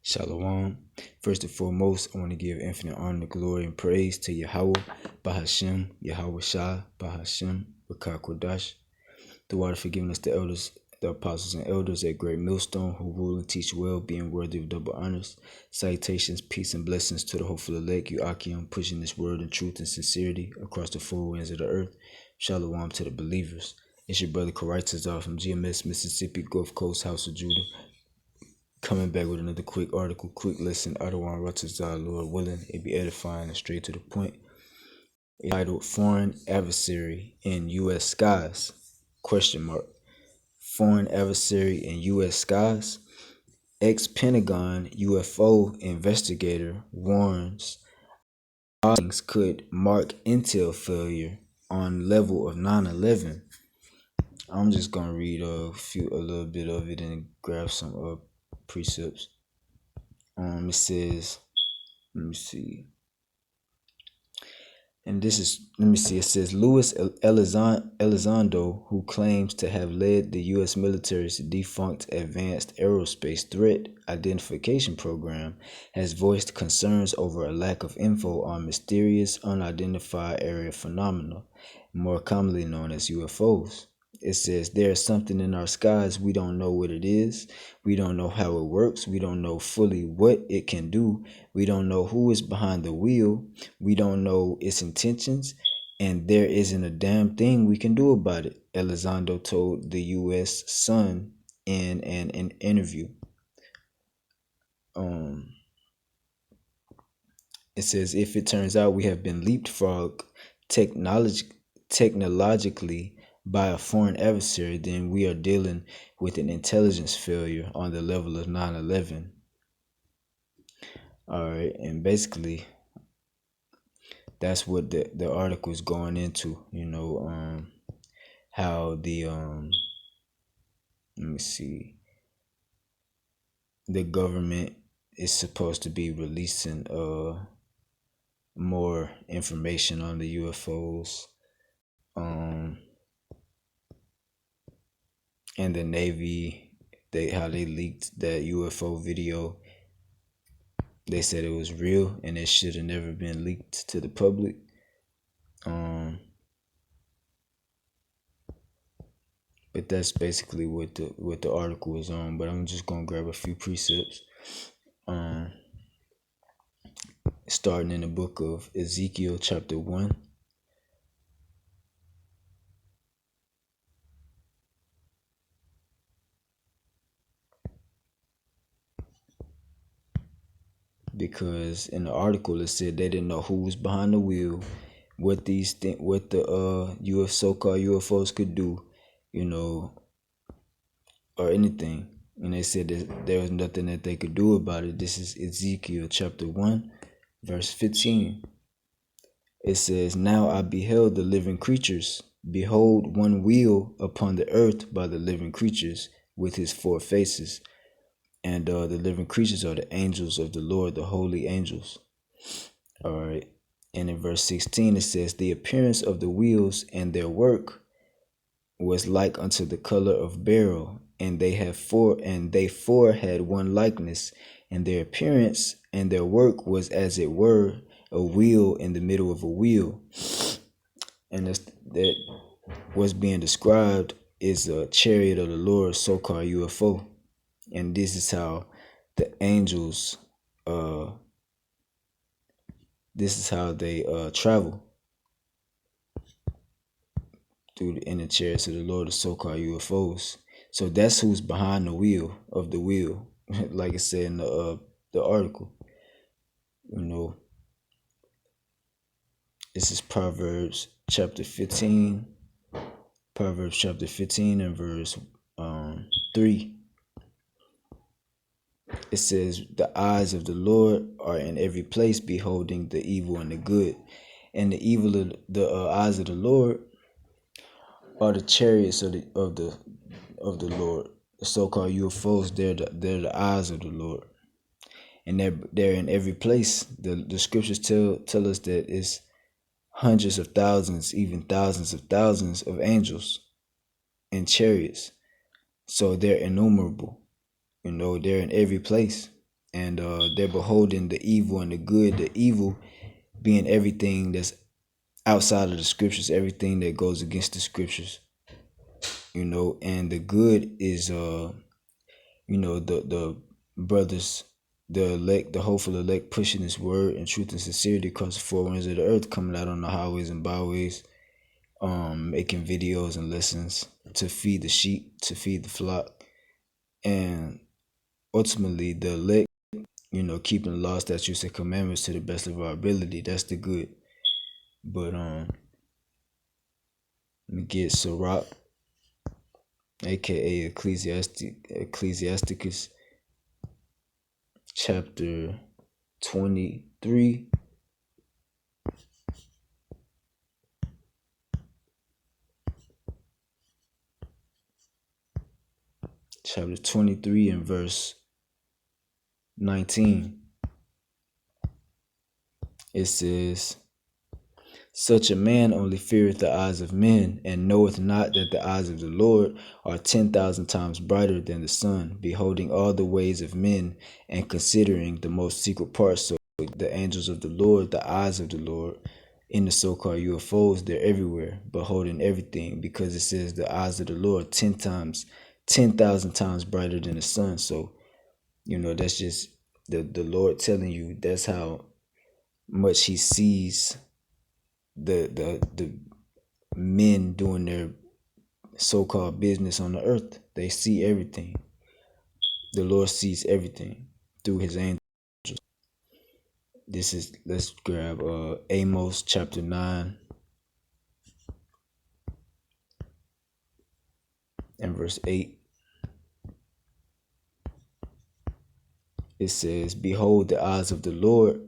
Shalom. First and foremost, I want to give infinite honor, glory, and praise to Yahweh, Bahashem, Yahweh Shah, Bahashem, Kodash, through water forgiving us the elders, the apostles and elders at Great Millstone, who rule and teach well, being worthy of double honors. Salutations, peace, and blessings to the hopeful elect, Akim, pushing this word in truth and sincerity across the four winds of the earth. Shalom to the believers. It's your brother Chariots from GMS, Mississippi, Gulf Coast, House of Judah. Coming back with another quick article, quick lesson, Adawan Ratazah, Lord willing, it be edifying and straight to the point. It's titled Foreign Adversary in U.S. Skies, ? Foreign Adversary in U.S. Skies? Ex-Pentagon UFO investigator warns things could mark intel failure on level of 9/11. I'm just going to read a little bit of it and grab some precepts. It says, let me see. And this is, it says, Luis Elizondo, who claims to have led the U.S. military's defunct Advanced Aerospace Threat Identification Program, has voiced concerns over a lack of info on mysterious, unidentified area phenomena, more commonly known as UFOs. It says, there is something in our skies. We don't know what it is. We don't know how it works. We don't know fully what it can do. We don't know who is behind the wheel. We don't know its intentions. And there isn't a damn thing we can do about it, Elizondo told the U.S. Sun in an interview. It says, if it turns out we have been leapfrogged technologically by a foreign adversary, then we are dealing with an intelligence failure on the level of 9/11. All right, and basically that's what the article is going into, how the let me see, the government is supposed to be releasing more information on the UFOs, and the Navy, how they leaked that UFO video. They said it was real and it should have never been leaked to the public. But that's basically what the article is on. But I'm just gonna grab a few precepts. Starting in the book of Ezekiel, chapter 1. Because in the article it said they didn't know who was behind the wheel, what the so-called UFOs could do, or anything. And they said that there was nothing that they could do about it. This is Ezekiel chapter 1, verse 15. It says, now I beheld the living creatures. Behold, one wheel upon the earth by the living creatures with his four faces. And the living creatures are the angels of the Lord, the holy angels. All right. And in verse 16, it says, the appearance of the wheels and their work was like unto the color of beryl, and they four had one likeness, and their appearance and their work was as it were a wheel in the middle of a wheel. And that what's being described is a chariot of the Lord, so-called UFO. And this is how the angels, this is how they travel in the chariots of the Lord, the so-called UFOs. So that's who's behind the wheel of the wheel, like it said in the article. This is Proverbs chapter 15. Proverbs chapter 15 and verse 3. It says, the eyes of the Lord are in every place, beholding the evil and the good. And the evil of the eyes of the Lord are the chariots of the Lord. The so-called UFOs, they're the eyes of the Lord. And they're in every place. The scriptures tell us that it's hundreds of thousands, even thousands of angels in chariots. So they're innumerable. They're in every place. and they're beholding the evil and the good. The evil being everything that's outside of the scriptures, everything that goes against the scriptures, and the good is the brothers, the elect, the hopeful elect, pushing His word and truth and sincerity across the four winds of the earth, coming out on the highways and byways, making videos and lessons to feed the sheep, to feed the flock, and ultimately the elect, keeping the law, statutes, and commandments to the best of our ability. That's the good. But let me get Sirach, aka Ecclesiasticus, chapter 23. Chapter 23 and verse 19. It says, "Such a man only feareth the eyes of men, and knoweth not that the eyes of the Lord are 10,000 times brighter than the sun, beholding all the ways of men, and considering the most secret parts." So the angels of the Lord, the eyes of the Lord, in the so-called UFOs, they're everywhere, beholding everything, because it says the eyes of the Lord 10,000 times brighter than the sun. So, that's just the Lord telling you that's how much He sees the men doing their so-called business on the earth. They see everything. The Lord sees everything through His angels. Let's grab Amos chapter 9 and verse 8. It says, "Behold, the eyes of the Lord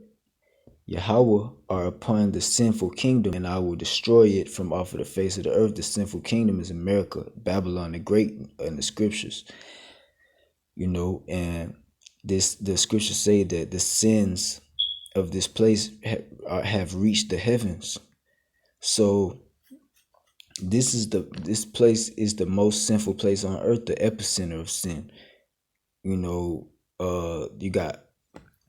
Yahweh are upon the sinful kingdom, and I will destroy it from off of the face of the earth." The sinful kingdom is America, Babylon the Great, in the scriptures. And the scriptures say that the sins of this place have reached the heavens. So this place is the most sinful place on earth, the epicenter of sin. You got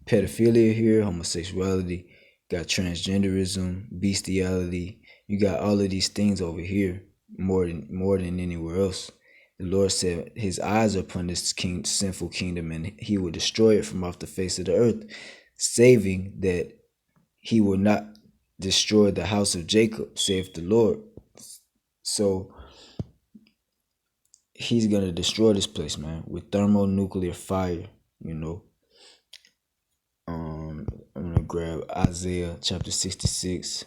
pedophilia here, homosexuality, got transgenderism, bestiality. You got all of these things over here more than anywhere else. The Lord said His eyes are upon this sinful kingdom, and He will destroy it from off the face of the earth, saving that He will not destroy the house of Jacob, saith the Lord. So He's going to destroy this place, man, with thermonuclear fire, I'm going to grab Isaiah chapter 66.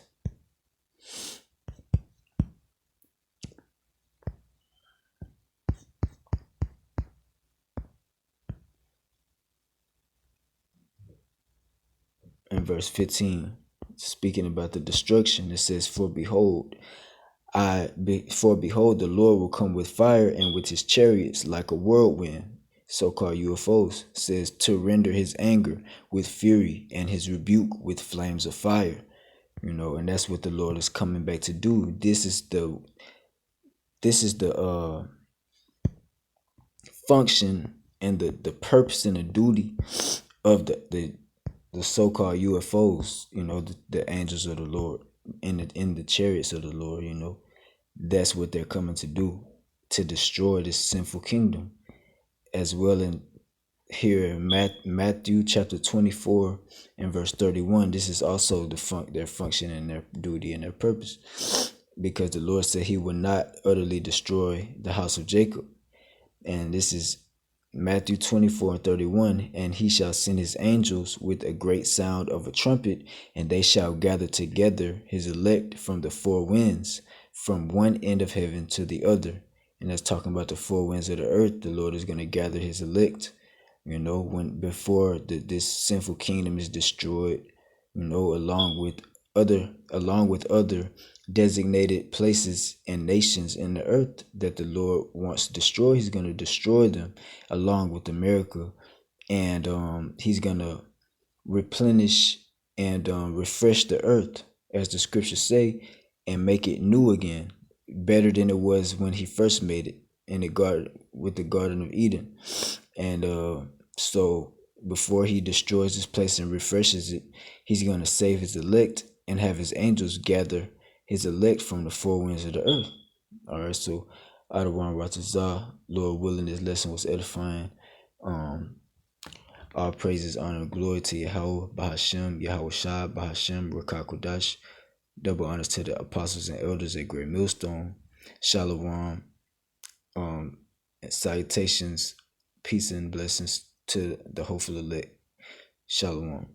In verse 15, speaking about the destruction, it says, For behold, the Lord will come with fire, and with His chariots like a whirlwind, so-called UFOs, says, to render His anger with fury and His rebuke with flames of fire. And that's what the Lord is coming back to do. This is the function and the purpose and the duty of the so-called UFOs, the angels of the Lord in the chariots of the Lord. That's what they're coming to do, to destroy this sinful kingdom. As well in here in Matthew chapter 24 and verse 31, this is also their function and their duty and their purpose, because the Lord said He will not utterly destroy the house of Jacob. And this is Matthew 24 and 31, "And He shall send His angels with a great sound of a trumpet, and they shall gather together His elect from the four winds, from one end of heaven to the other." And that's talking about the four winds of the earth. The Lord is going to gather His elect, before this sinful kingdom is destroyed, along with other designated places and nations in the earth that the Lord wants to destroy. He's going to destroy them along with America, and He's going to replenish and refresh the earth, as the scriptures say, and make it new again, better than it was when He first made it in the garden, with the Garden of Eden. And so before he destroys this place and refreshes it, he's going to save his elect and have his angels gather his elect from the four winds of the earth. All right, so Adawan Ratazah, Lord willing, this lesson was edifying. All praises, honor, and glory to Yahweh, Bahashem, Yahweh Shah, Bahashem, Rakah Kodash. Double honors to the apostles and elders at Great Millstone. Shalom, and salutations, peace and blessings to the hopeful elect. Shalom.